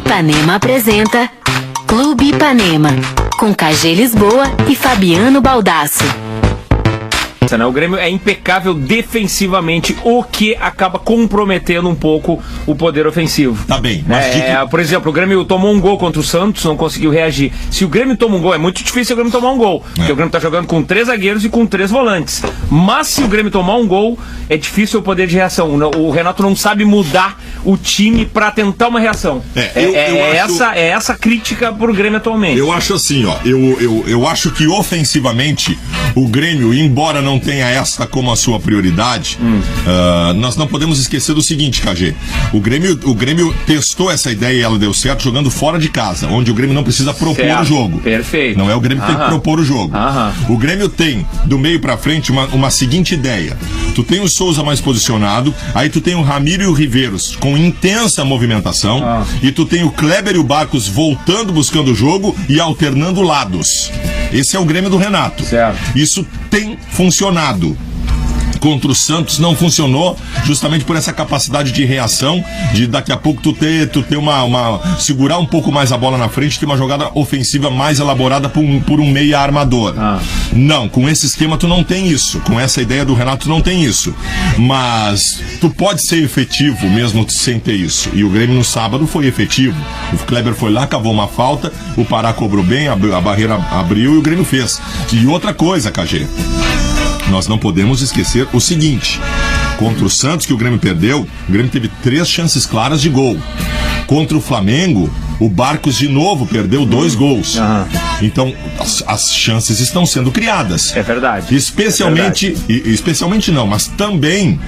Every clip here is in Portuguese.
Ipanema apresenta Clube Ipanema, com KG Lisboa e Fabiano Baldasso. O Grêmio é impecável defensivamente, o que acaba comprometendo um pouco o poder ofensivo. Tá bem, mas por exemplo, o Grêmio tomou um gol contra o Santos, não conseguiu reagir. Se o Grêmio toma um gol, é muito difícil o Grêmio tomar um gol, porque o Grêmio tá jogando com 3 zagueiros e com 3 volantes. Mas se o Grêmio tomar um gol, é difícil o poder de reação. O Renato não sabe mudar o time pra tentar uma reação. Essa crítica pro Grêmio atualmente. Eu acho assim, ó, eu acho que ofensivamente o Grêmio, embora não tenha esta como a sua prioridade, nós não podemos esquecer do seguinte, KG. O Grêmio testou essa ideia e ela deu certo jogando fora de casa, onde o Grêmio não precisa propor o jogo. Perfeito. Não é o Grêmio que tem que propor o jogo. O Grêmio tem, do meio pra frente, uma seguinte ideia. Tu tem o Souza mais posicionado, aí tu tem o Ramiro e o Riveiros com intensa movimentação, e tu tem o Kleber e o Barcos voltando, buscando o jogo e alternando lados. Esse é o Grêmio do Renato. Certo. Isso tem funcionado. Contra o Santos não funcionou, justamente por essa capacidade de reação, de daqui a pouco tu ter segurar um pouco mais a bola na frente, ter uma jogada ofensiva mais elaborada por um meia armador. Não, com esse esquema tu não tem isso, com essa ideia do Renato tu não tem isso, mas tu pode ser efetivo mesmo sem ter isso, e o Grêmio no sábado foi efetivo. O Kleber foi lá, cavou uma falta, o Pará cobrou bem, a barreira abriu e o Grêmio fez. E outra coisa, KG, nós não podemos esquecer o seguinte: contra o Santos, que o Grêmio perdeu, o Grêmio teve 3 chances claras de gol. Contra o Flamengo, o Barcos de novo perdeu 2 gols. Então, as chances estão sendo criadas. É verdade. Especialmente não, mas também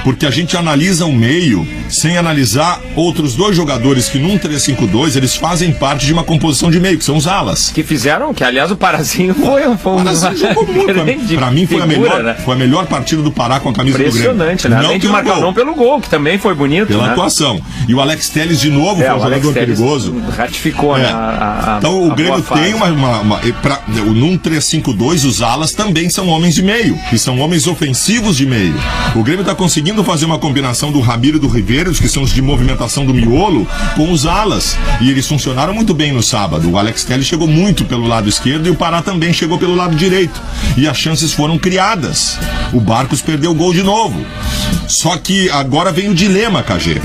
porque a gente analisa o meio sem analisar outros 2 jogadores que num 3-5-2 eles fazem parte de uma composição de meio, que são os alas. Que aliás o Parazinho foi um jogou muito. Pra mim foi a melhor partida do Pará com a camisa do Grêmio. Impressionante, né? Além de marcar, não pelo gol, que também foi bonito. Pela atuação. E o Alex Telles de novo foi um jogador perigoso. Ratificou, né? Então o Grêmio tem num 3-5-2 os alas também são homens de meio, que são homens ofensivos de meio. O Grêmio está conseguindo fazer uma combinação do Ramiro e do Riveiros, que são os de movimentação do miolo, com os alas, e eles funcionaram muito bem no sábado. O Alex Telles chegou muito pelo lado esquerdo e o Pará também chegou pelo lado direito, e as chances foram criadas. O Barcos perdeu o gol de novo. Só que agora vem o dilema, KG.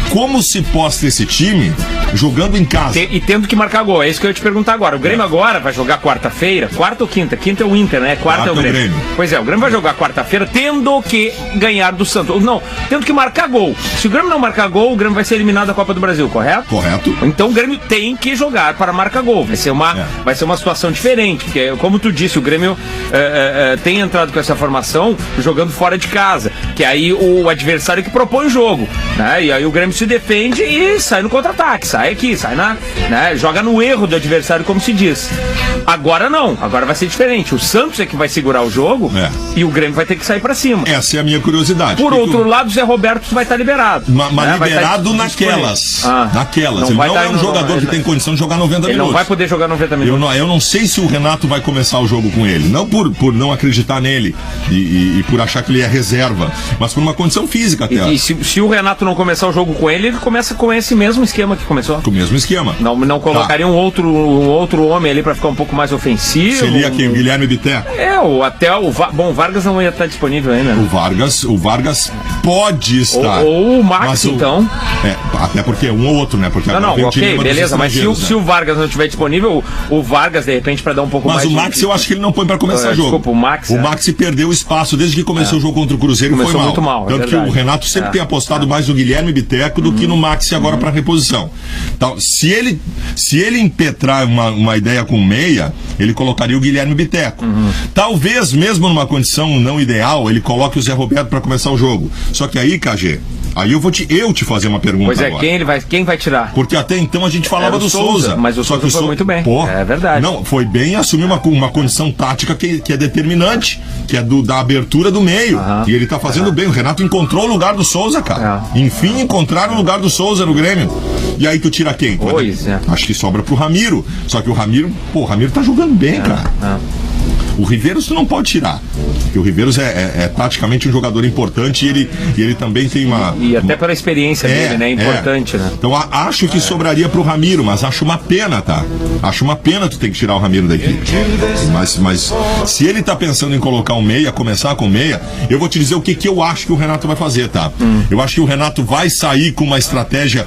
Como se posta esse time jogando em casa? E tendo que marcar gol, é isso que eu ia te perguntar agora. O Grêmio agora vai jogar quarta-feira, quarta ou quinta? Quinta é o Inter, né? Quarta é o Grêmio. Pois é, o Grêmio vai jogar quarta-feira tendo que ganhar do Santos. Não, tendo que marcar gol. Se o Grêmio não marcar gol, o Grêmio vai ser eliminado da Copa do Brasil, correto? Correto. Então o Grêmio tem que jogar para marcar gol. Vai ser uma situação diferente, porque como tu disse, o Grêmio tem entrado com essa formação jogando fora de casa, que aí o adversário que propõe o jogo, né? E aí o Grêmio se defende e sai no contra-ataque, sai aqui, joga no erro do adversário, como se diz. Agora não, agora vai ser diferente. O Santos é que vai segurar o jogo e o Grêmio vai ter que sair pra cima. Essa é a minha curiosidade. Por outro lado, o Zé Roberto vai estar liberado. Mas liberado naquelas. Ele não é um jogador que tem condição de jogar 90 minutos. Ele não vai poder jogar 90 minutos. Eu não sei se o Renato vai começar o jogo com ele. Não por não acreditar nele e por achar que ele é reserva, mas por uma condição física até. E se o Renato não começar o jogo com ele começa com esse mesmo esquema que começou. Com o mesmo esquema. Não colocaria um outro homem ali pra ficar um pouco mais ofensivo. Seria quem? O Guilherme Bitté? O Vargas não ia estar disponível ainda. O Vargas pode estar. Ou o Max, então. Até porque um ou outro, né? Porque ok, beleza, mas se o Vargas não estiver disponível, o Vargas, de repente, pra dar um pouco mais. Mas o Max eu acho que ele não põe pra começar o jogo. Desculpa, o Max perdeu o espaço desde que começou o jogo contra o Cruzeiro. Começou foi muito mal. Tanto que o Renato sempre tem apostado mais no Guilherme Bitteco do que no Maxi agora para reposição. Então, se ele impetrar uma ideia com meia, ele colocaria o Guilherme Bitteco. Talvez, mesmo numa condição não ideal, ele coloque o Zé Roberto para começar o jogo. Só que aí, KG, aí eu vou te fazer uma pergunta. Pois é, agora. Quem vai tirar? Porque até então a gente falava do Souza. Mas o Souza foi muito bem. É verdade. Não, foi bem assumir uma condição tática que é determinante, que é da abertura do meio. E ele tá fazendo bem. O Renato encontrou o lugar do Souza, cara. Enfim, encontraram o lugar do Souza no Grêmio. E aí tu tira quem? Pois é. Acho que sobra pro Ramiro. Só que o Ramiro tá jogando bem, cara. O Riveiros tu não pode tirar. Porque o Riveiros é taticamente um jogador importante e ele também tem uma... E até pela experiência dele, né? Importante, né? Então acho que sobraria pro Ramiro, mas acho uma pena, tá? Acho uma pena tu ter que tirar o Ramiro da equipe. Mas se ele tá pensando em colocar um meia, começar com meia, eu vou te dizer o que eu acho que o Renato vai fazer, tá? Eu acho que o Renato vai sair com uma estratégia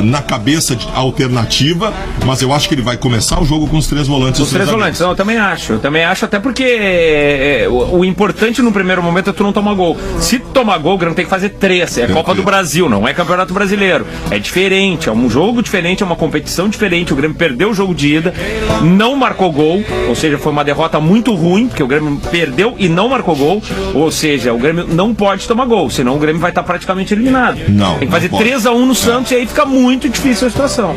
na cabeça alternativa, mas eu acho que ele vai começar o jogo com os 3 volantes. Os 3 volantes, não, eu também acho, até porque o importante no primeiro momento é tu não tomar gol. Se tomar gol, o Grêmio tem que fazer 3, é Copa do Brasil, não é Campeonato Brasileiro. É diferente, é um jogo diferente, é uma competição diferente. O Grêmio perdeu o jogo de ida, não marcou gol, ou seja, foi uma derrota muito ruim, porque o Grêmio perdeu e não marcou gol, ou seja, o Grêmio não pode tomar gol, senão o Grêmio vai estar praticamente eliminado. Tem que fazer 3-1 no Santos e aí fica muito difícil a situação.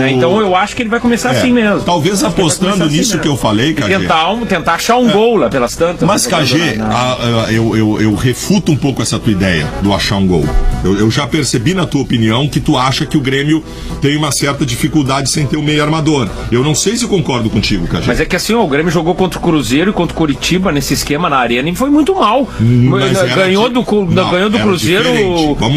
Então eu acho que ele vai começar assim mesmo. Talvez apostando nisso que eu falei, Cagê. Tentar achar um gol lá pelas tantas. Mas, Cagê, eu refuto um pouco essa tua ideia do achar um gol. Eu já percebi na tua opinião que tu acha que o Grêmio tem uma certa dificuldade sem ter um meio armador. Eu não sei se eu concordo contigo, Cagê. Mas é que assim, o Grêmio jogou contra o Cruzeiro e contra o Curitiba nesse esquema na Arena e foi muito mal. Ganhou do Cruzeiro.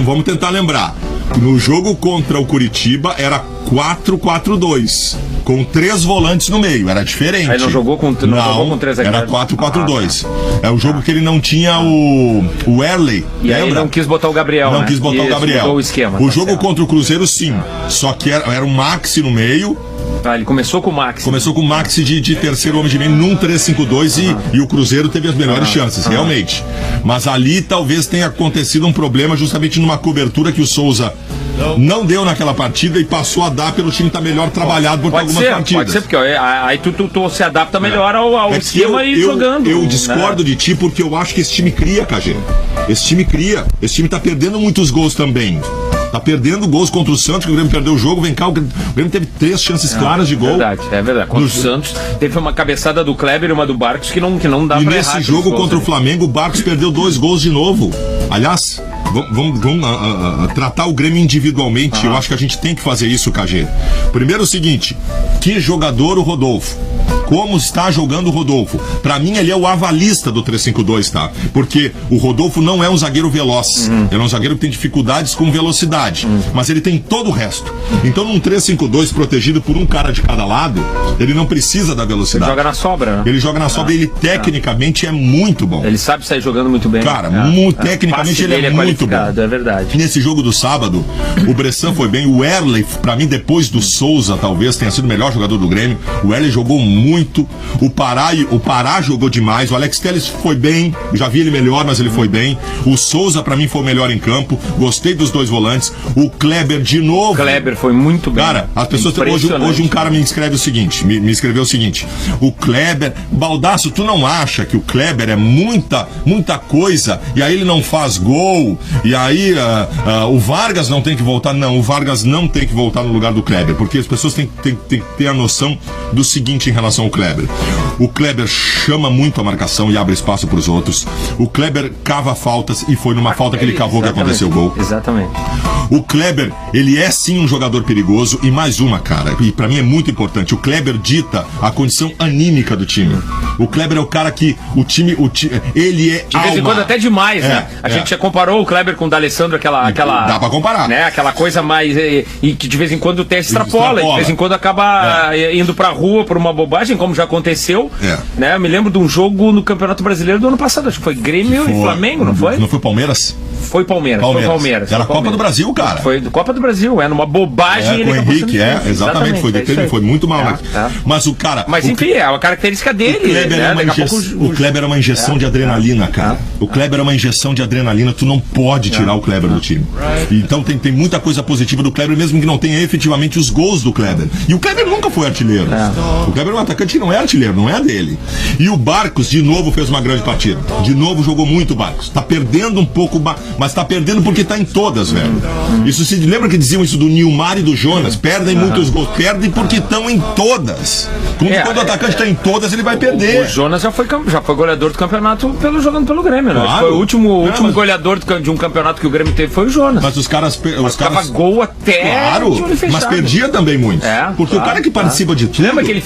Vamos tentar lembrar. No jogo contra o Curitiba era 4-4-2. Com 3 volantes no meio, era diferente. Aí não jogou com 3 era 4-4-2. É o jogo que ele não tinha o Erley. E lembra? Aí não quis botar o Gabriel. Não quis botar o Gabriel. O esquema, o jogo contra o Cruzeiro, sim. Só que era o Maxi no meio. Ele começou com o Maxi. Começou com o Maxi de terceiro homem de meio num 3-5-2 e o Cruzeiro teve as melhores chances, realmente. Mas ali talvez tenha acontecido um problema justamente numa cobertura que o Souza não deu naquela partida e passou a dar pelo time estar melhor trabalhado por algumas partidas. Pode ser, porque aí tu se adapta melhor ao esquema e jogando. Eu discordo de ti porque eu acho que esse time cria, Cagê. Esse time tá perdendo muitos gols também. Tá perdendo gols contra o Santos, que o Grêmio perdeu o jogo. Vem cá, o Grêmio teve 3 chances claras de gol. É verdade. Contra o Santos, teve uma cabeçada do Kleber e uma do Barcos que não dá pra errar. E nesse jogo contra o Flamengo, o Barcos perdeu 2 gols de novo. Aliás, vamos tratar o Grêmio individualmente. Eu acho que a gente tem que fazer isso, Cagê. Primeiro o seguinte, que jogador o Rodolfo? Como está jogando o Rodolfo? Pra mim, ele é o avalista do 3-5-2, tá? Porque o Rodolfo não é um zagueiro veloz. Ele é um zagueiro que tem dificuldades com velocidade. Mas ele tem todo o resto. Então, num 3-5-2 protegido por um cara de cada lado, ele não precisa da velocidade. Ele joga na sobra, né? Ele joga na sobra e ele tecnicamente é muito bom. Ele sabe sair jogando muito bem. Cara, tecnicamente ele é muito bom. É verdade. Nesse jogo do sábado, o Bressan foi bem. O Erley, pra mim, depois do Souza, talvez tenha sido o melhor jogador do Grêmio. O Erley jogou muito. O Pará jogou demais. O Alex Telles foi bem. Já vi ele melhor, mas ele foi bem. O Souza, pra mim, foi o melhor em campo. Gostei dos 2 volantes. O Kleber, de novo. Kleber foi muito bem. Cara, as pessoas. Hoje um cara me escreveu o seguinte: me escreveu o seguinte. O Kleber. Baldasso, tu não acha que o Kleber é muita coisa e aí ele não faz gol? E aí o Vargas não tem que voltar? Não, o Vargas não tem que voltar no lugar do Kleber. Porque as pessoas têm que ter a noção do seguinte em relação ao Kleber. O Kleber chama muito a marcação e abre espaço para os outros. O Kleber cava faltas e foi numa falta que ele cavou que aconteceu o gol. Exatamente. O Kleber, ele é sim um jogador perigoso e mais uma, cara, e pra mim é muito importante, o Kleber dita a condição anímica do time. O Kleber é o cara que o time ele é de vez em quando até demais, né? A gente já comparou o Kleber com o D'Alessandro, aquela dá pra comparar, né? Aquela coisa mais e que de vez em quando até extrapola, de vez em quando acaba indo pra rua por uma bobagem, como já aconteceu, né? Eu me lembro de um jogo no Campeonato Brasileiro do ano passado, acho que foi Grêmio e Flamengo, não foi? Não foi Palmeiras? Foi Palmeiras. Era a Copa do Brasil, cara. Foi Copa do Brasil, numa bobagem. Com o Henrique, exatamente, foi muito mal. Mas o cara... Mas enfim, é uma característica dele. O Kleber é uma injeção de adrenalina, cara. O Kleber é uma injeção de adrenalina, tu não pode tirar o Kleber do time. Então tem muita coisa positiva do Kleber, mesmo que não tenha efetivamente os gols do Kleber. E o Kleber nunca foi artilheiro. O Kleber é um atacante que não é artilheiro, não é dele. E o Barcos, de novo, fez uma grande partida. De novo, jogou muito o Barcos. Tá perdendo um pouco, mas tá perdendo porque tá em todas, velho. Isso se lembra que diziam isso do Nilmar e do Jonas? Perdem muitos gols, perdem porque estão em todas. Quando o atacante tá em todas, ele vai perder. O Jonas já foi goleador do campeonato jogando pelo Grêmio, né? Claro. Foi o último goleador de um campeonato que o Grêmio teve foi o Jonas. Mas os caras dava gol até. Claro, mas perdia também muito. Porque o cara que participa de tudo. Lembra que ele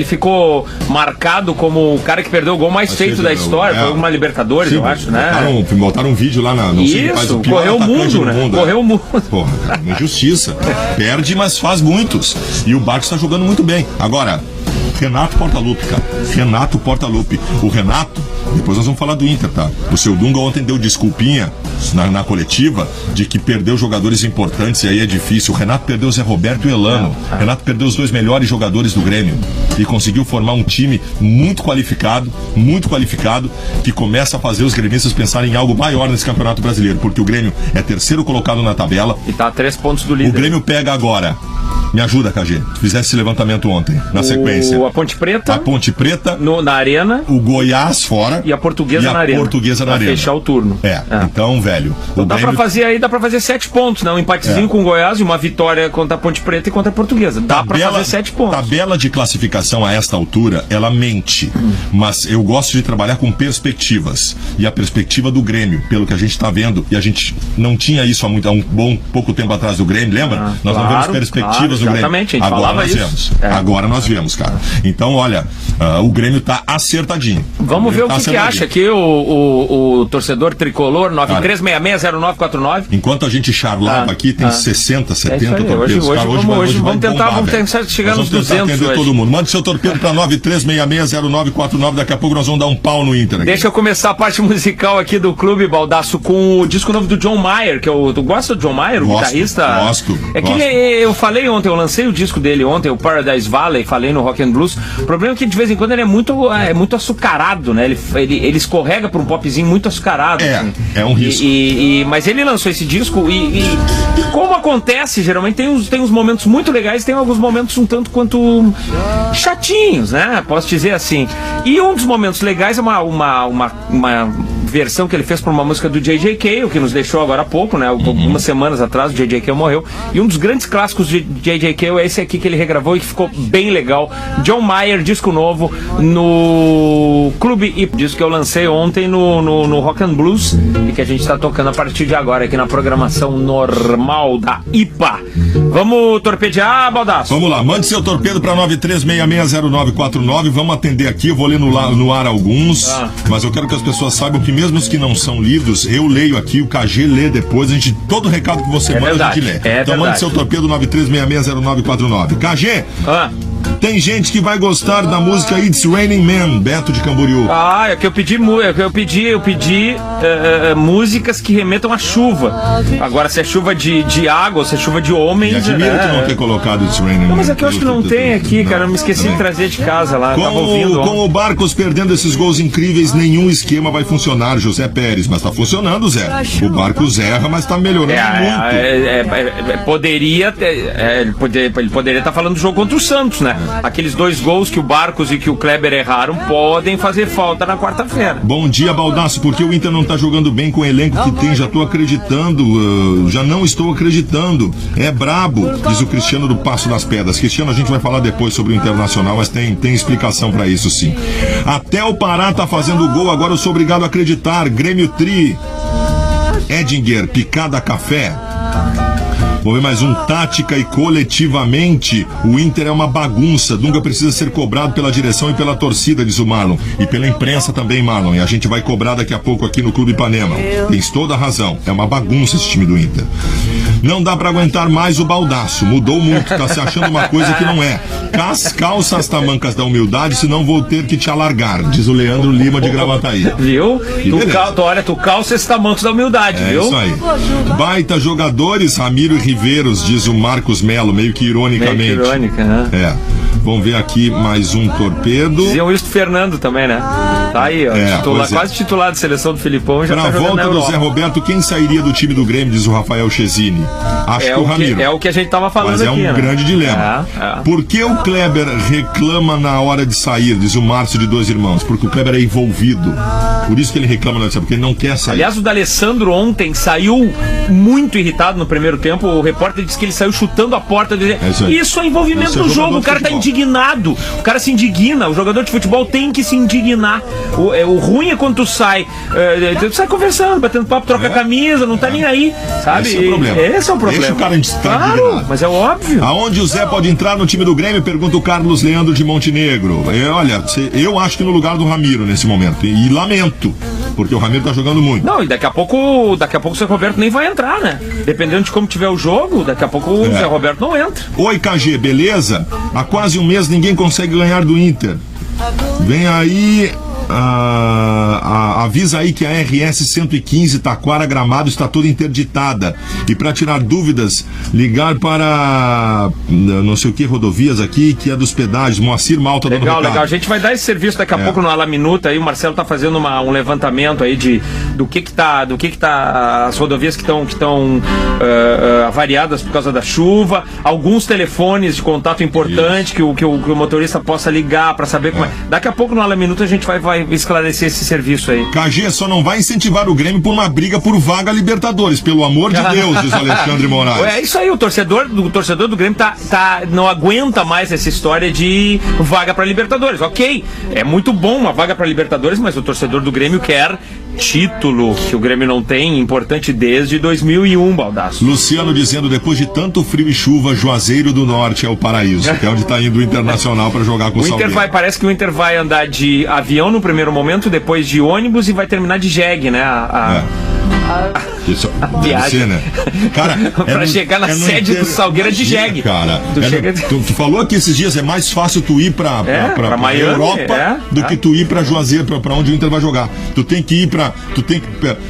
ficou marcado como o cara que perdeu o gol mais feito da história. Foi uma Libertadores, eu acho, né? Botaram um vídeo lá não sei quem faz o pior correu o mundo, né? Correu o mundo. Porra, injustiça. Perde, mas faz muitos. E o Barcos tá jogando muito bem. Agora, Renato Portaluppi, cara. Renato Portaluppi. O Renato, depois nós vamos falar do Inter, tá? O seu Dunga ontem deu desculpinha na coletiva de que perdeu jogadores importantes e aí é difícil. O Renato perdeu o Zé Roberto e o Elano. O Renato perdeu os 2 melhores jogadores do Grêmio e conseguiu formar um time muito qualificado, que começa a fazer os gremistas pensarem em algo maior nesse Campeonato Brasileiro, porque o Grêmio é 3º colocado na tabela. E tá a 3 pontos do líder. O Grêmio pega agora. Me ajuda, KG. Tu fizesse esse levantamento ontem, na sequência. A Ponte Preta. A Ponte Preta. Na Arena. O Goiás fora. E a Portuguesa na Arena. Portuguesa na Arena. Pra fechar o turno. Então, velho. Então dá pra fazer 7 pontos, né? Um empatezinho com o Goiás e uma vitória contra a Ponte Preta e contra a Portuguesa. Dá pra fazer 7 pontos. Tabela de classificação a esta altura, ela mente. Mas eu gosto de trabalhar com perspectivas. E a perspectiva do Grêmio, pelo que a gente tá vendo, e a gente não tinha isso há pouco tempo atrás do Grêmio, lembra? Nós não vemos perspectivas do Grêmio. Exatamente, a gente falava isso. Agora nós vemos, cara. Então, olha, o Grêmio tá acertadinho. Vamos ver o que acha aqui o torcedor tricolor 93660949. Enquanto a gente charlava aqui, tem 60, 70 torpedos. Hoje vamos tentar chegar nos 200 hoje. Todo mundo. Mande seu torpedo pra 93660949. Daqui a pouco nós vamos dar um pau no Inter aqui. Deixa eu começar a parte musical aqui do Clube Baldasso com o disco novo do John Mayer, que tu gosta do John Mayer, o guitarrista? Gosto. É que eu falei ontem, eu lancei o disco dele ontem, o Paradise Valley, falei no Rock and Blues. O problema é que de vez em quando ele é muito açucarado, né? Ele escorrega pra um popzinho muito açucarado. É um risco. Mas ele lançou esse disco e como acontece, geralmente tem uns momentos muito legais, tem alguns momentos um tanto quanto chatinhos, né? Posso dizer assim. E um dos momentos legais é uma versão que ele fez para uma música do J.J. Cale, que nos deixou agora há pouco, né? Algumas semanas atrás o J.J. Cale morreu. E um dos grandes clássicos de J.J. Cale é esse aqui que ele regravou e que ficou bem legal. John Mayer, disco novo no Clube IPA, disco que eu lancei ontem no Rock and Blues e que a gente está tocando a partir de agora aqui na programação normal da IPA. Vamos torpedear, Baldasso? Vamos lá, mande seu torpedo para 93660949. Vamos atender aqui, eu vou ler no ar alguns, mas eu quero que as pessoas saibam que mesmo os que não são lidos, eu leio aqui, o KG lê depois, todo recado que você manda a gente lê. Então mande seu torpedo 93660949. KG! Tem gente que vai gostar da música It's Raining Man, Beto de Camboriú. É que eu pedi músicas que remetam à chuva. Agora, se é chuva de água ou se é chuva de homens... E admiro tu não ter colocado It's Raining Man. Mas é que eu acho que não tem aqui, cara. Eu me esqueci de trazer de casa lá. Com o Barcos perdendo esses gols incríveis, nenhum esquema vai funcionar, José Pérez. Mas tá funcionando, Zé. O Barcos erra, mas tá melhorando muito. Ele poderia estar falando do jogo contra o Santos, né? Aqueles 2 gols que o Barcos e que o Kleber erraram podem fazer falta na quarta-feira. Bom dia, Baldasso. Porque o Inter não tá jogando bem com o elenco que tem? Já tô acreditando. Já não estou acreditando. É brabo, diz o Cristiano do Passo das Pedras. Cristiano, a gente vai falar depois sobre o Internacional, mas tem explicação pra isso, sim. Até o Pará tá fazendo gol, agora eu sou obrigado a acreditar. Grêmio Tri. Edinger, Picada Café. Vou ver mais um. Tática e coletivamente, o Inter é uma bagunça. Dunga precisa ser cobrado pela direção e pela torcida, diz o Marlon. E pela imprensa também, Marlon. E a gente vai cobrar daqui a pouco aqui no Clube Ipanema. Tens toda a razão. É uma bagunça esse time do Inter. Não dá pra aguentar mais o Baldasso. Mudou muito, tá se achando uma coisa que não é. Calça as tamancas da humildade, senão vou ter que te alargar, diz o Leandro Lima de Gravataí. Viu? Tu calça esses tamancos da humildade, viu? É isso aí. Baita jogadores, Ramiro e Riveiros, diz o Marcos Melo, meio que ironicamente. Meio que irônica, né? Vamos ver aqui mais um torpedo. Dizia o Wilson Fernando também, né? Tá aí, ó. Quase titular de seleção do Filipão. Já pra tá volta do Zé Roberto, quem sairia do time do Grêmio, diz o Rafael Chesini? Acho que o Ramiro. É o que a gente tava falando aqui. Mas é um grande dilema. Por que o Kleber reclama na hora de sair, diz o Márcio de Dois Irmãos? Porque o Kleber é envolvido. Por isso que ele reclama na hora de sair, porque ele não quer sair. Aliás, o D'Alessandro ontem saiu muito irritado no primeiro tempo. O repórter disse que ele saiu chutando a porta. Isso é envolvimento no jogo. O cara tá em indignado. O cara se indigna, o jogador de futebol tem que se indignar. O ruim é quando tu sai conversando, batendo papo, troca a camisa, não tá nem aí, sabe? Esse é o problema. Esse é o problema. Deixa o cara estar claro, indignado. mas é óbvio. Aonde o Zé pode entrar no time do Grêmio? Pergunta o Carlos Leandro de Montenegro. Olha, eu acho que no lugar do Ramiro nesse momento. E lamento, porque o Ramiro tá jogando muito. Não, e daqui a pouco o Zé Roberto nem vai entrar, né? Dependendo de como tiver o jogo, daqui a pouco o Zé Roberto não entra. Oi, KG, beleza? Há quase um mês ninguém consegue ganhar do Inter. Vem aí... avisa aí que a RS 115 Taquara Gramado está toda interditada, e para tirar dúvidas, ligar para não sei o que rodovias aqui, que é dos pedágios. Moacir Malta. Legal, a gente vai dar esse serviço daqui a pouco no Ala Minuta. Aí o Marcelo tá fazendo um levantamento aí do que tá as rodovias que estão avariadas por causa da chuva, alguns telefones de contato importante que o motorista possa ligar para saber como é. Daqui a pouco no Ala Minuta a gente vai esclarecer esse serviço aí. KG só não vai incentivar o Grêmio por uma briga por vaga Libertadores, pelo amor de Deus, diz Alexandre Moraes. É isso aí, o torcedor do Grêmio não aguenta mais essa história de vaga para Libertadores. Ok, é muito bom uma vaga para Libertadores, mas o torcedor do Grêmio quer título, que o Grêmio não tem, importante desde 2001, Baldasso. Luciano dizendo, depois de tanto frio e chuva, Juazeiro do Norte é o paraíso, que é onde tá indo o Internacional para jogar com o Salgueiro. Parece que o Inter vai andar de avião no primeiro momento, depois de ônibus e vai terminar de jegue, né? Isso deve ser, né? Cara, pra chegar na sede do Salgueiro de jegue. Cara, tu falou que esses dias é mais fácil tu ir pra Miami, Europa do que tu ir pra Juazeiro, pra onde o Inter vai jogar. Tu tem que ir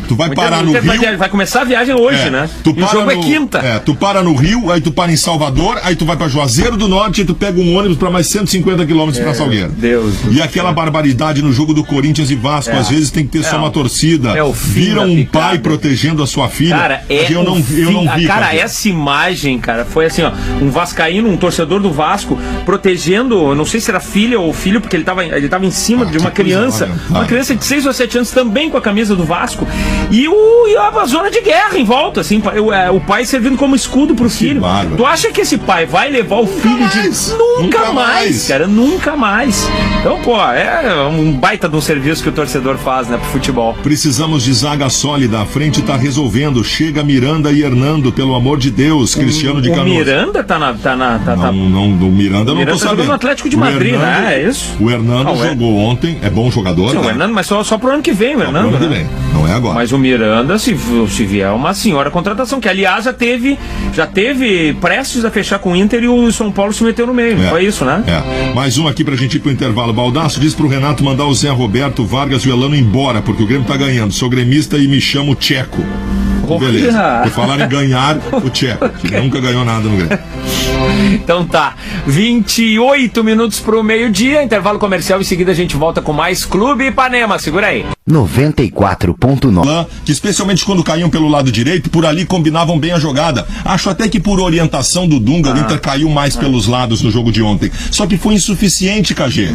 tu vai parar no Rio. Vai começar a viagem hoje, né? O jogo é quinta. Tu para no Rio, aí tu para em Salvador, aí tu vai pra Juazeiro do Norte e tu pega um ônibus pra mais 150 quilômetros pra Salgueiro. Deus. E aquela barbaridade no jogo do Corinthians e Vasco, às vezes tem que ter só uma torcida. Vira um pai protegendo a sua filha. Cara, eu não vi. Cara, essa imagem, cara, foi assim, ó, um vascaíno, um torcedor do Vasco protegendo, não sei se era filha ou filho, porque ele tava em cima de uma criança, uma criança de 6 ou 7 anos também com a camisa do Vasco, e a zona de guerra em volta, assim, o pai servindo como escudo pro filho. Bárbaro. Tu acha que esse pai vai levar o filho Nunca mais, cara, nunca mais. Então, pô, é um baita de um serviço que o torcedor faz, né, pro futebol. Precisamos de zaga sólida, a frente tá resolvendo, chega Miranda e Hernando, pelo amor de Deus. Cristiano de Canoas. O Miranda tá Não, do Miranda eu não tô sabendo. No Atlético de Madrid, né? É isso? O Hernando jogou ontem, é bom jogador. Sim, né? O Hernando, mas só pro ano que vem, o Hernando. Pro ano que vem, não é agora. Mas o Miranda, se vier, é uma senhora contratação, que aliás já teve prestes a fechar com o Inter e o São Paulo se meteu no meio. Foi isso, né? Mais um aqui pra gente ir pro intervalo. Baldasso diz pro Renato mandar o Zé Roberto, Vargas e o Elano embora, porque o Grêmio tá ganhando. Sou gremista e me chamo Tcheco. Beleza. Por falar em ganhar, o Tcheco, que nunca ganhou nada no Grêmio. Então tá, 28 minutos pro meio-dia, intervalo comercial, em seguida a gente volta com mais Clube Ipanema, segura aí. 94.9. Que especialmente quando caíam pelo lado direito, por ali combinavam bem a jogada. Acho até que por orientação do Dunga, o Inter caiu mais pelos lados no jogo de ontem. Só que foi insuficiente, KG.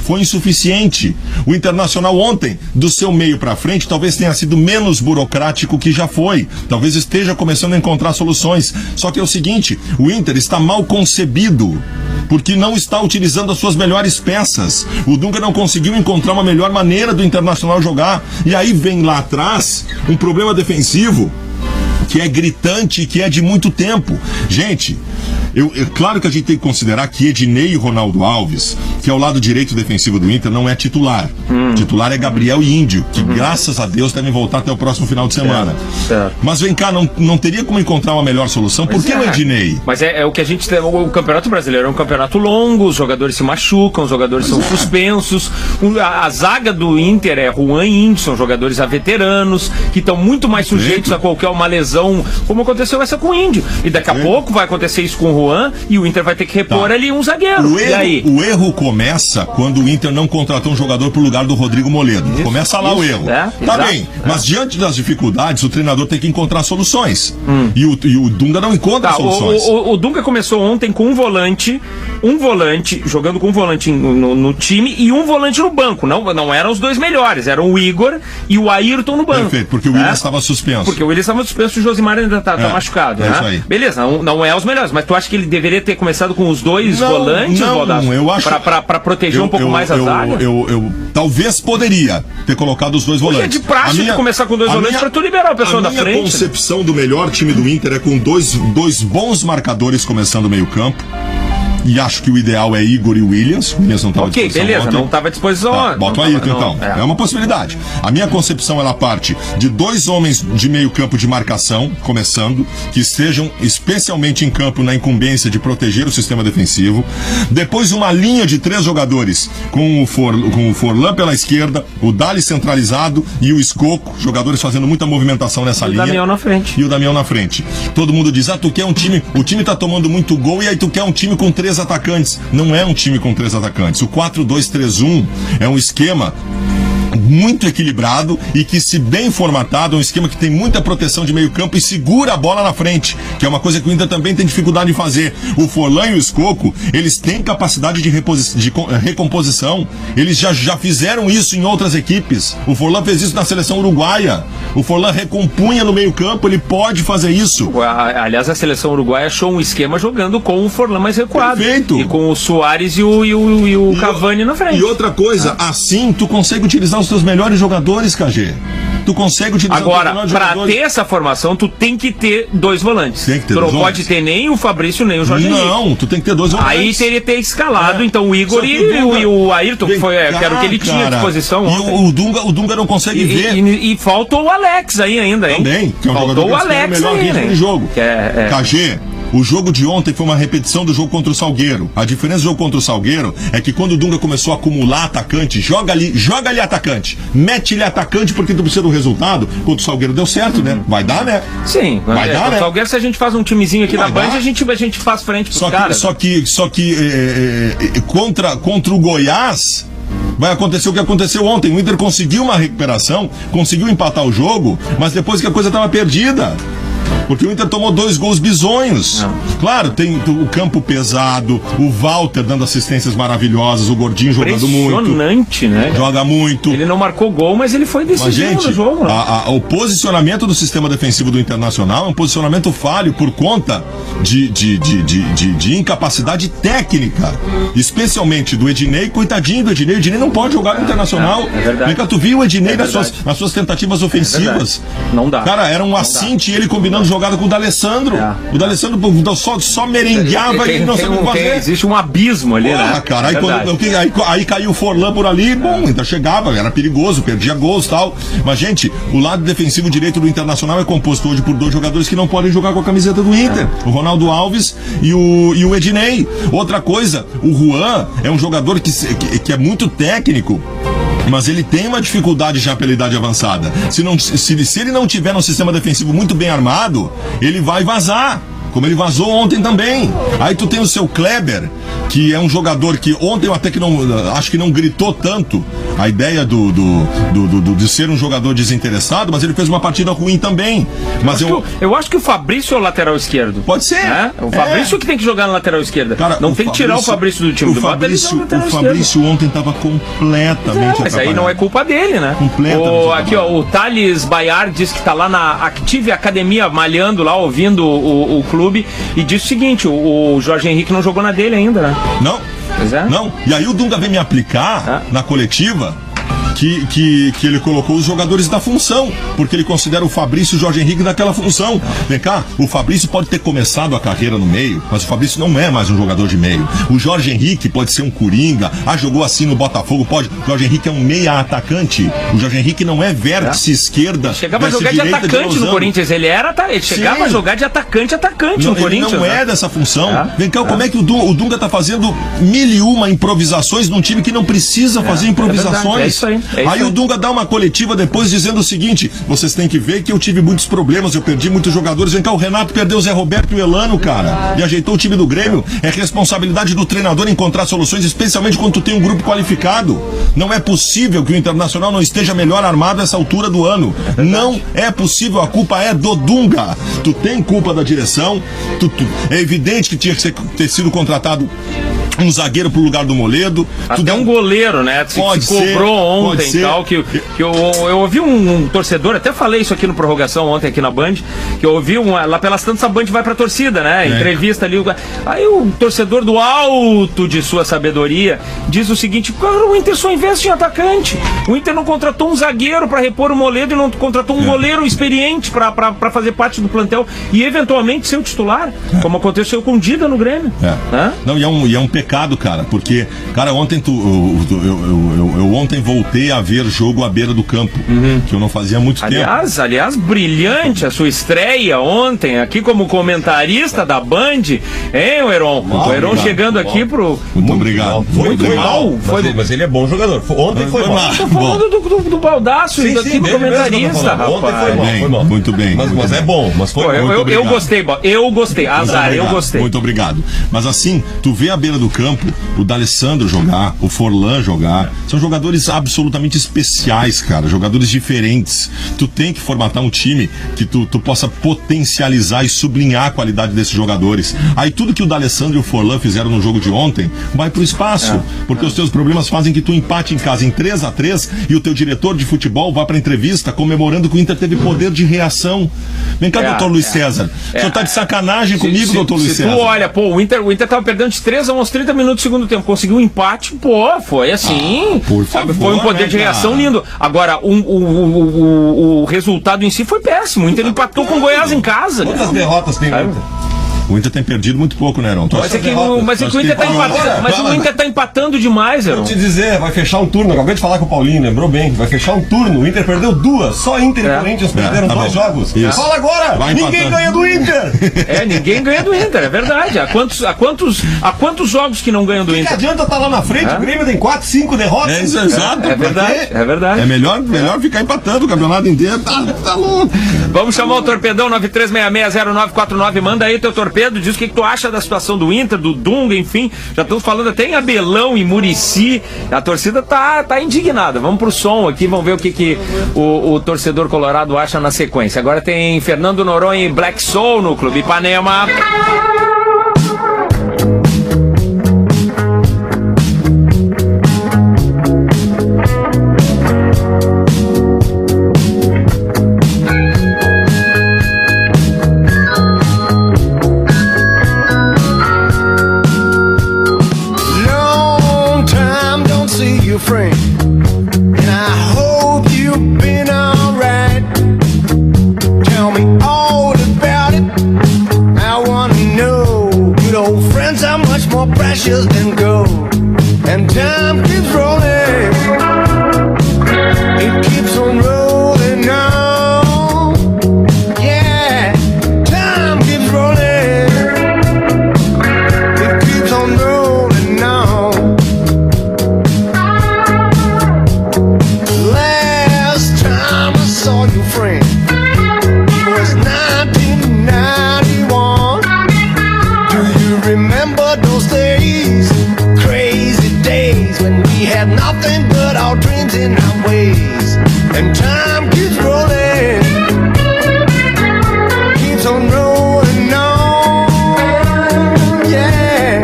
Foi insuficiente. O Internacional ontem, do seu meio pra frente, talvez tenha sido menos burocrático que já foi. Talvez esteja começando a encontrar soluções. Só que é o seguinte, o Inter está mal concebido, porque não está utilizando as suas melhores peças. O Dunga não conseguiu encontrar uma melhor maneira do Internacional jogar. E aí vem lá atrás um problema defensivo que é gritante, que é de muito tempo. Gente, claro que a gente tem que considerar que Ednei e Ronaldo Alves, que é o lado direito defensivo do Inter, não é titular. Titular é Gabriel e Índio, que graças a Deus devem voltar até o próximo final de semana. Mas vem cá, não teria como encontrar uma melhor solução? Por que o Ednei? Mas é o que a gente tem. O Campeonato Brasileiro é um campeonato longo, os jogadores se machucam, os jogadores são suspensos. A zaga do Inter é Juan e Índio, são jogadores veteranos, que estão muito mais sujeitos a qualquer uma lesão, como aconteceu essa com o Índio. E daqui a pouco vai acontecer isso com o Juan e o Inter vai ter que repor ali um zagueiro. O erro começa quando o Inter não contratou um jogador pro lugar do Rodrigo Moledo. Começa lá o erro. Tá bem, mas diante das dificuldades, o treinador tem que encontrar soluções. E o Dunga não encontra soluções. O Dunga começou ontem com um volante, jogando com um volante no time e um volante no banco. Não eram os dois melhores, eram o Igor e o Ayrton no banco. Perfeito, porque o Willian estava suspenso. Porque o Willian estava suspenso e o Josimar ainda tá machucado. Isso aí. Beleza, não é os melhores, mas tu acha que ele deveria ter começado com os dois volantes, Baldasso? Eu acho... Pra proteger um pouco mais a zaga? Eu talvez poderia ter colocado os dois volantes. É de praxe de começar com dois volantes pra tu liberar o pessoal da frente. A minha concepção do melhor time do Inter é com dois bons marcadores começando o meio campo. E acho que o ideal é Igor e Williams. O Williams não estava à disposição. Ok, beleza, ontem. não estava à disposição. Tá, bota o Ayrton, então. É uma possibilidade. A minha concepção, ela parte de dois homens de meio campo de marcação, começando, que estejam especialmente em campo na incumbência de proteger o sistema defensivo. Depois uma linha de 3 jogadores, com o Forlan pela esquerda, o Dali centralizado e o Escoco, jogadores fazendo muita movimentação nessa linha. E o Damião na frente. E o Damião na frente. Todo mundo diz, tu quer um time, o time tá tomando muito gol e aí tu quer um time com 3 atacantes. Não é um time com 3 atacantes. O 4-2-3-1 é um esquema muito equilibrado e que, se bem formatado, é um esquema que tem muita proteção de meio campo e segura a bola na frente, que é uma coisa que o Inter também tem dificuldade em fazer. O Forlan e o Escoco, eles têm capacidade de recomposição. Eles já fizeram isso em outras equipes. O Forlan fez isso na seleção uruguaia. O Forlan recompunha no meio campo, ele pode fazer isso. Aliás, a seleção uruguaia achou um esquema jogando com o Forlan mais recuado. Perfeito. E com o Soares e o Cavani na frente. E outra coisa, assim tu consegue utilizar os teus melhores jogadores, KG. Tu consegue utilizar agora, os teus melhores jogadores. Pra ter essa formação, tu tem que ter 2 volantes. Tem que ter tu não dois pode ter nem o Fabrício, nem o Jorge Henrique. Não, tu tem que ter 2 volantes. Aí teria que ter escalado, então, o Igor e o Ayrton, que era o que ele tinha à disposição ontem. E o Dunga não consegue ver. E faltou o Alex aí ainda, hein? Também, que é um faltou jogador o Alex melhor aí, ritmo né? de jogo. KG, o jogo de ontem foi uma repetição do jogo contra o Salgueiro. A diferença do jogo contra o Salgueiro é que quando o Dunga começou a acumular atacante, joga ali atacante, mete ele atacante porque tu precisa do resultado. Contra o Salgueiro deu certo, né? Vai dar, né? Sim, vai dar, né? O Salgueiro, se a gente faz um timezinho aqui na Band, a gente faz frente pros caras. Só que contra o Goiás vai acontecer o que aconteceu ontem. O Inter conseguiu uma recuperação, conseguiu empatar o jogo, mas depois que a coisa estava perdida. Porque o Inter tomou 2 gols bizonhos. Claro, tem o campo pesado, o Walter dando assistências maravilhosas, o Gordinho jogando muito. Impressionante, né? Joga muito. Ele não marcou gol, mas ele foi decisivo no jogo. O posicionamento do sistema defensivo do Internacional é um posicionamento falho por conta de incapacidade técnica. Especialmente do Ednei, coitadinho do Ednei. O Ednei não pode jogar no Internacional. É verdade. Vem cá, tu viu o Ednei nas suas tentativas ofensivas? Não dá. Cara, era um assinte e ele combinando jogada com o D'Alessandro. O D'Alessandro só merengueava e não sabia fazer. Existe um abismo ali, né? Cara, aí caiu o Forlan por ali, bom, então chegava, era perigoso, perdia gols e tal. Mas, gente, o lado defensivo direito do Internacional é composto hoje por 2 jogadores que não podem jogar com a camiseta do Inter. O Ronaldo Alves e o Ednei. Outra coisa, o Juan é um jogador que é muito técnico, mas ele tem uma dificuldade já pela idade avançada. Se ele não tiver um sistema defensivo muito bem armado, ele vai vazar. Como ele vazou ontem também. Aí tu tem o seu Kleber, que é um jogador que ontem eu até que acho que não gritou tanto a ideia de ser um jogador desinteressado, mas ele fez uma partida ruim também. Mas eu acho que o Fabrício é o lateral esquerdo. Pode ser. O Fabrício que tem que jogar na lateral esquerda. Cara, não tem que tirar o Fabrício do time do Fabrício. O Fabrício ontem estava completamente mas aí não é culpa dele, né? Aqui, o Thales Bayar diz que tá lá na Active Academia malhando lá, ouvindo o clube, e diz o seguinte: o Jorge Henrique não jogou na dele ainda, né? Não. Pois é. Não. E aí o Dunga vem me aplicar na coletiva que ele colocou os jogadores da função, porque ele considera o Fabrício e o Jorge Henrique daquela função. Vem cá, o Fabrício pode ter começado a carreira no meio, mas o Fabrício não é mais um jogador de meio. O Jorge Henrique pode ser um coringa, jogou assim no Botafogo, pode. O Jorge Henrique é um meia atacante. O Jorge Henrique não é vértice esquerda. Ele chegava a jogar de atacante no Corinthians, ele chegava a jogar de atacante no Corinthians. Ele não é dessa função. Vem cá, como é que o Dunga tá fazendo 1001 improvisações num time que não precisa fazer improvisações? É isso aí. Aí o Dunga dá uma coletiva depois dizendo o seguinte: vocês têm que ver que eu tive muitos problemas, eu perdi muitos jogadores. Vem cá, o Renato perdeu o Zé Roberto e o Elano, cara, e ajeitou o time do Grêmio. É responsabilidade do treinador encontrar soluções, especialmente quando tu tem um grupo qualificado. Não é possível que o Internacional não esteja melhor armado a essa altura do ano. Não é possível, a culpa é do Dunga. Tu tem culpa da direção, é evidente que tinha que ter sido contratado um zagueiro pro lugar do Moledo. Até um goleiro, né? Se cobrou ontem e tal, que eu ouvi um torcedor, até falei isso aqui no Prorrogação ontem aqui na Band, que eu ouvi lá pelas tantas a Band vai pra torcida, né? Entrevista ali, aí o torcedor do alto de sua sabedoria diz o seguinte: cara, o Inter só investe em atacante, o Inter não contratou um zagueiro pra repor o Moledo e não contratou um goleiro experiente pra fazer parte do plantel e eventualmente ser o titular, como aconteceu com o Dida no Grêmio. Não, e é um pecado, cara, porque, cara, ontem eu ontem voltei a ver jogo à beira do campo, que eu não fazia há muito tempo. Aliás, brilhante a sua estreia ontem, aqui como comentarista da Band, hein, o Heron? O Heron chegando aqui pro... Muito obrigado. Muito mal. Mas ele é bom jogador. Ontem foi mal. Tô falando do Baldasso e daqui do comentarista, rapaz. Ontem foi mal. Muito bem. Mas é bom. Mas foi eu gostei. Azar, eu gostei. Muito obrigado. Mas assim, tu vê à beira do campo o D'Alessandro jogar, o Forlan jogar, são jogadores absolutamente especiais, cara, jogadores diferentes. Tu tem que formatar um time que tu possa potencializar e sublinhar a qualidade desses jogadores. Aí tudo que o D'Alessandro e o Forlan fizeram no jogo de ontem vai pro espaço, porque os teus problemas fazem que tu empate em casa em 3-3 e o teu diretor de futebol vá pra entrevista comemorando que o Inter teve poder de reação. Vem cá, doutor Luiz César. O senhor tá de sacanagem comigo, doutor Luiz César? Tu olha, o Inter tava perdendo de 3 a uns 30 minutos do segundo tempo, conseguiu um empate, foi assim, por favor, foi um poder de reação lindo. Agora, o resultado em si foi péssimo. O Inter empatou com o Goiás em casa. Quantas derrotas tem o Inter? O Inter tem perdido muito pouco, né, Heron? Mas é que o Inter tá empatando, o Inter tá empatando demais, Heron. Vou te dizer, vai fechar um turno. Acabei de falar com o Paulinho, lembrou bem. Vai fechar um turno. O Inter perdeu 2. Só Inter e Corinthians perderam 2 jogos. Isso. Fala agora! Vai ninguém empatando. ganha do Inter! Ninguém ganha do Inter, é verdade. Há quantos jogos que não ganham do Que Inter? adianta estar lá na frente? O Grêmio tem 4, 5 derrotas. É isso, exato. É verdade. É melhor ficar empatando o campeonato inteiro. Tá louco. Vamos chamar o Torpedão 93660949. Manda aí teu torpedo, diz o que tu acha da situação do Inter, do Dunga, enfim. Já estamos falando até em Abelão, em Murici. A torcida tá indignada. Vamos pro som aqui, vamos ver o que o torcedor colorado acha na sequência. Agora tem Fernando Noronha e Black Soul no Clube Ipanema. Friend, and I hope you've been alright. Tell me all about it. I wanna know. Good old friends are much more precious than gold, and time keeps rolling. It keeps on rolling on. Yeah, time keeps rolling. It keeps on rolling on. Saw your friend. It was 1991. Do you remember those days? Crazy days when we had nothing but our dreams and our ways. And time keeps rolling, keeps on rolling on. Yeah,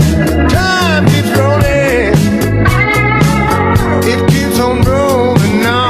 time keeps rolling, it keeps on rolling on.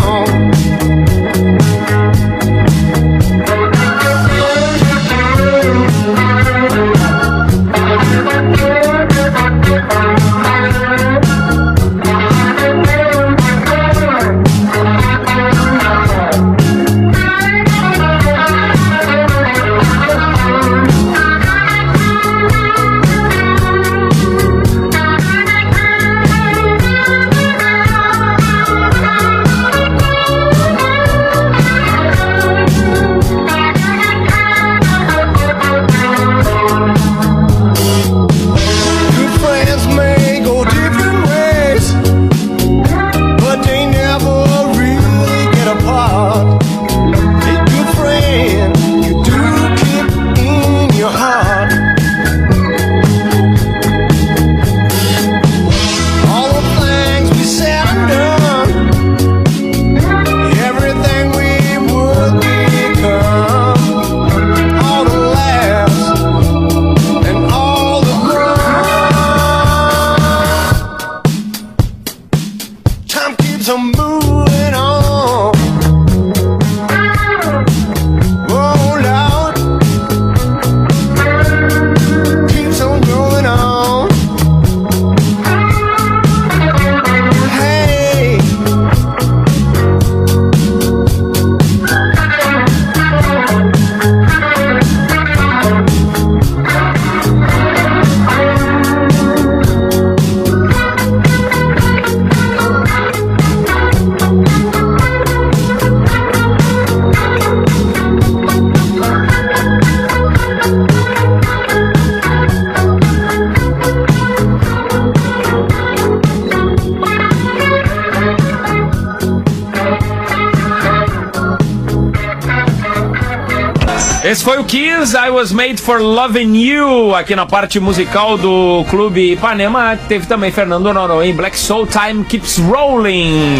Esse foi o Kiss, I Was Made for Loving You, aqui na parte musical do Clube Ipanema. Teve também Fernando Noronha, Black Soul, Time Keeps Rolling.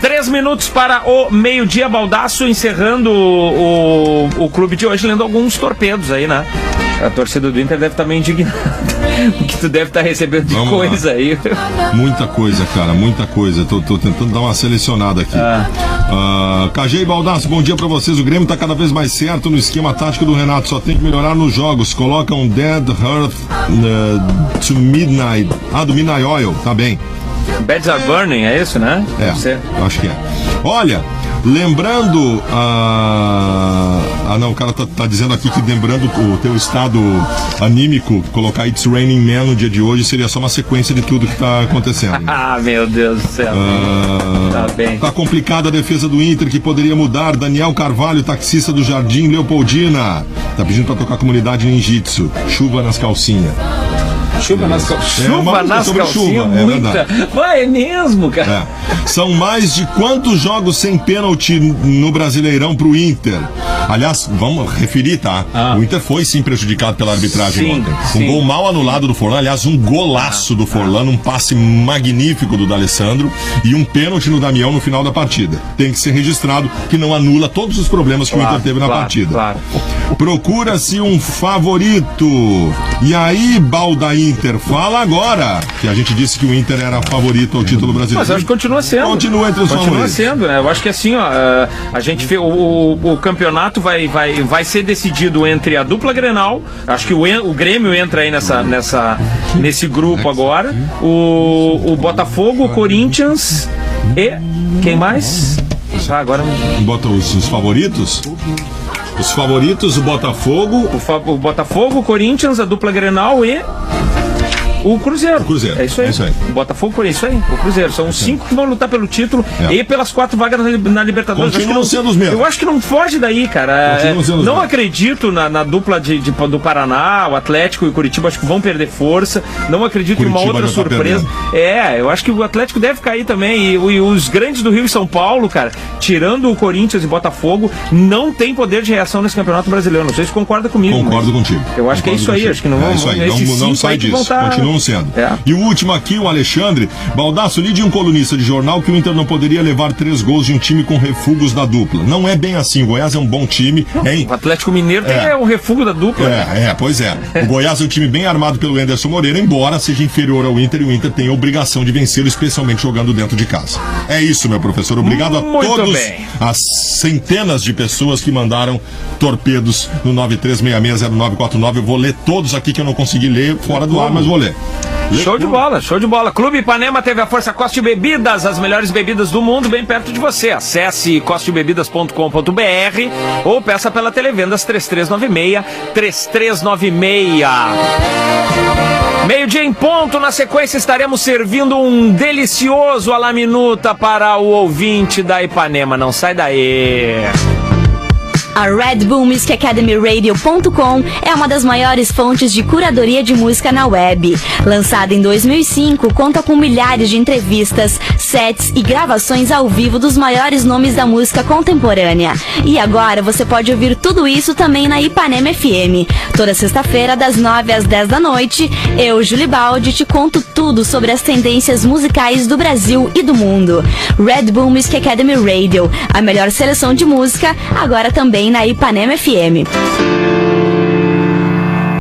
3 minutos para o meio-dia, Baldasso, encerrando o clube de hoje, lendo alguns torpedos aí, né? A torcida do Inter deve estar meio indignada. O que tu deve estar recebendo de coisa aí. Muita coisa, cara, muita coisa. Tô tentando dar uma selecionada aqui. KG e Baldasso, bom dia pra vocês. O Grêmio tá cada vez mais certo no esquema tático do Renato. Só tem que melhorar nos jogos. Coloca um Dead Earth to Midnight. Do Midnight Oil, tá bem. Beds Are Burning, é isso, né? Acho que é. Olha, lembrando não, o cara tá dizendo aqui que lembrando o teu estado anímico, colocar It's Raining Man no dia de hoje seria só uma sequência de tudo que tá acontecendo. Meu Deus do céu. Tá bem. Tá complicada a defesa do Inter, que poderia mudar. Daniel Carvalho, taxista do Jardim Leopoldina, tá pedindo pra tocar comunidade ninjitsu. Chuva nas calcinhas. Chuva nas calcinhas, muita. É mesmo, cara. São mais de quantos jogos sem pênalti no Brasileirão pro Inter? Aliás, vamos referir, tá? O Inter foi sim prejudicado pela arbitragem ontem. Um gol mal anulado do Forlan, aliás, um golaço do Forlan, um passe magnífico do D'Alessandro e um pênalti no Damião no final da partida. Tem que ser registrado, que não anula todos os problemas que o Inter teve na partida. Claro. Procura-se um favorito. E aí, Balda Inter, fala agora. Que a gente disse que o Inter era favorito ao título brasileiro. Mas eu acho que continua sendo. Continua entre os favoritos. Continua sendo, né? Eu acho que assim, ó, a gente vê o campeonato vai ser decidido entre a dupla Grenal. Acho que o Grêmio entra aí nesse grupo agora. O Botafogo, o Corinthians e quem mais? Agora bota os favoritos. Os favoritos, o Botafogo. O Botafogo, o Corinthians, a dupla Grenal e o Cruzeiro. É isso aí. O Botafogo, é isso aí. O Cruzeiro. São 5 que vão lutar pelo título e pelas 4 vagas na Libertadores. Continuam sendo os mesmos. Eu acho que não foge daí, cara. Não acredito na dupla do Paraná, o Atlético e o Curitiba. Acho que vão perder força. Não acredito em uma outra surpresa. Eu acho que o Atlético deve cair também. E os grandes do Rio e São Paulo, cara, tirando o Corinthians e Botafogo, não tem poder de reação nesse Campeonato Brasileiro. Não sei se concorda comigo. Concordo contigo. Eu acho que é isso aí. Acho que não não sai disso. Continuam sendo. E o último aqui, o Alexandre Baldasso, li de um colunista de jornal que o Inter não poderia levar 3 gols de um time com refugos da dupla. Não é bem assim. O Goiás é um bom time, hein? O Atlético Mineiro tem o refugo da dupla. Pois é. O Goiás é um time bem armado pelo Anderson Moreira, embora seja inferior ao Inter, e o Inter tem a obrigação de vencê-lo, especialmente jogando dentro de casa. É isso, meu professor. Obrigado a todos, as centenas de pessoas que mandaram torpedos no 93660949. Eu vou ler todos aqui que eu não consegui ler fora do ar, mas vou ler. Show de bola. Clube Ipanema teve a Força Coste Bebidas, as melhores bebidas do mundo, bem perto de você. Acesse costebebidas.com.br ou peça pela Televendas 3396. Meio-dia em ponto, na sequência estaremos servindo um delicioso à la minuta para o ouvinte da Ipanema. Não sai daí. A Red Bull Music Academy Radio.com é uma das maiores fontes de curadoria de música na web. Lançada em 2005, conta com milhares de entrevistas, sets e gravações ao vivo dos maiores nomes da música contemporânea. E agora você pode ouvir tudo isso também na Ipanema FM. Toda sexta-feira, das 9 às 10 da noite, eu, Julie Baldi, te conto tudo sobre as tendências musicais do Brasil e do mundo. Red Bull Music Academy Radio, a melhor seleção de música, agora também na Ipanema FM.